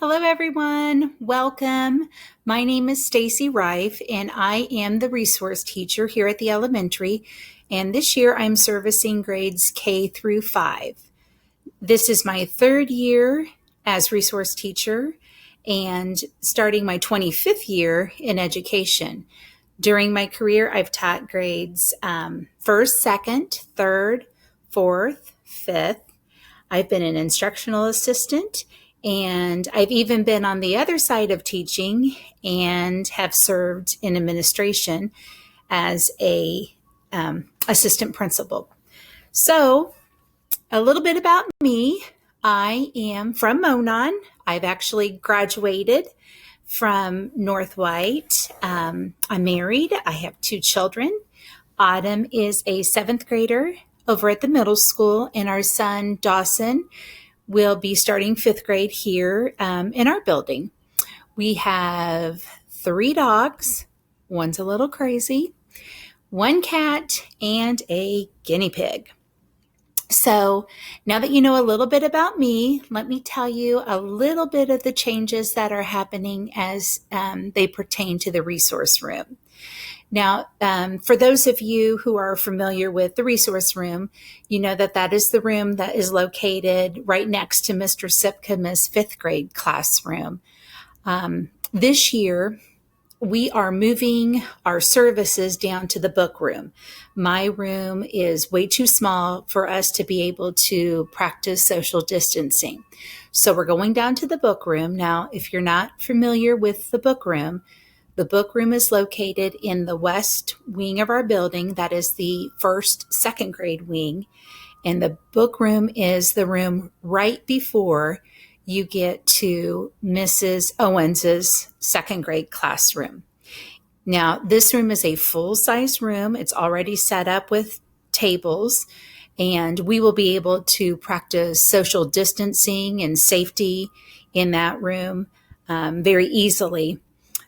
Hello, everyone. Welcome. My name is Stacy Reif, and I am the resource teacher here at the elementary. And this year, I'm servicing grades K through 5. This is my third year as resource teacher and starting my 25th year in education. During my career, I've taught grades first, second, third, fourth, fifth. I've been an instructional assistant, and I've even been on the other side of teaching and have served in administration as a assistant principal. So, a little bit about me. I am from Monon. I've actually graduated from North White. I'm married. I have 2 children. Autumn is a 7th grader over at the middle school, and our son Dawson will be starting 5th grade here in our building. We have 3 dogs. One's a little crazy, 1 cat, and a guinea pig. So now that you know a little bit about me, let me tell you a little bit of the changes that are happening as they pertain to the resource room. Now, for those of you who are familiar with the resource room, you know that is the room that is located right next to Mr. Sipkama's 5th grade classroom. This year, we are moving our services down to the book room. My room is way too small for us to be able to practice social distancing. So we're going down to the book room. Now, if you're not familiar with the book room is located in the west wing of our building. That is the first, second grade wing. And the book room is the room right before you get to Mrs. Owens's 2nd grade classroom. Now, this room is a full-size room. It's already set up with tables, and we will be able to practice social distancing and safety in that room very easily.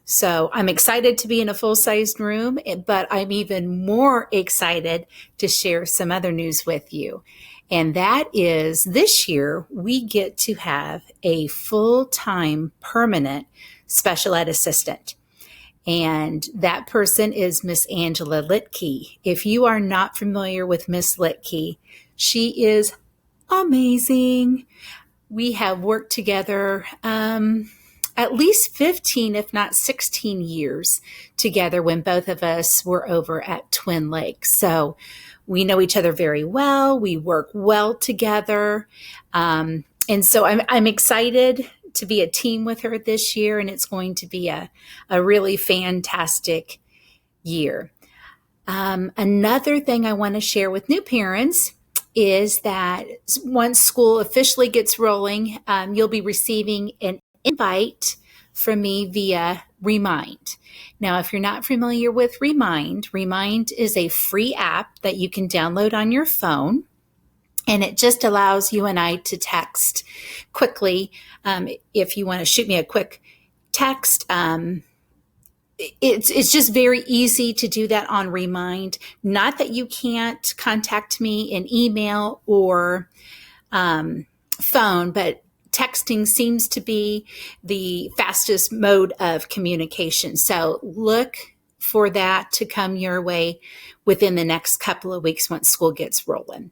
So I'm excited to be in a full-sized room, but I'm even more excited to share some other news with you. And that is this year, we get to have a full-time permanent special ed assistant. And that person is Miss Angela Litke. If you are not familiar with Miss Litke, she is amazing. We have worked together at least 15, if not 16 years together when both of us were over at Twin Lakes. So we know each other very well. We work well together. And so I'm excited to be a team with her this year, and it's going to be a really fantastic year. Another thing I want to share with new parents is that once school officially gets rolling, you'll be receiving an invite from me via Remind. Now, if you're not familiar with Remind is a free app that you can download on your phone, and it just allows you and I to text quickly. If you want to shoot me a quick text, it's just very easy to do that on Remind. Not that you can't contact me in email or phone, but texting seems to be the fastest mode of communication. So look for that to come your way within the next couple of weeks once school gets rolling.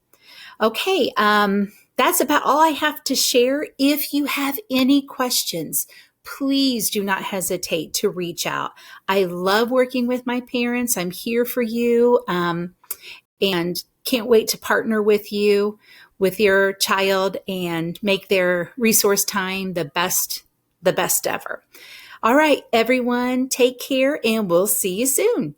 Okay, that's about all I have to share. If you have any questions, please do not hesitate to reach out. I love working with my parents. I'm here for you, and can't wait to partner with you with your child and make their resource time the best ever. All right, everyone, take care, and we'll see you soon.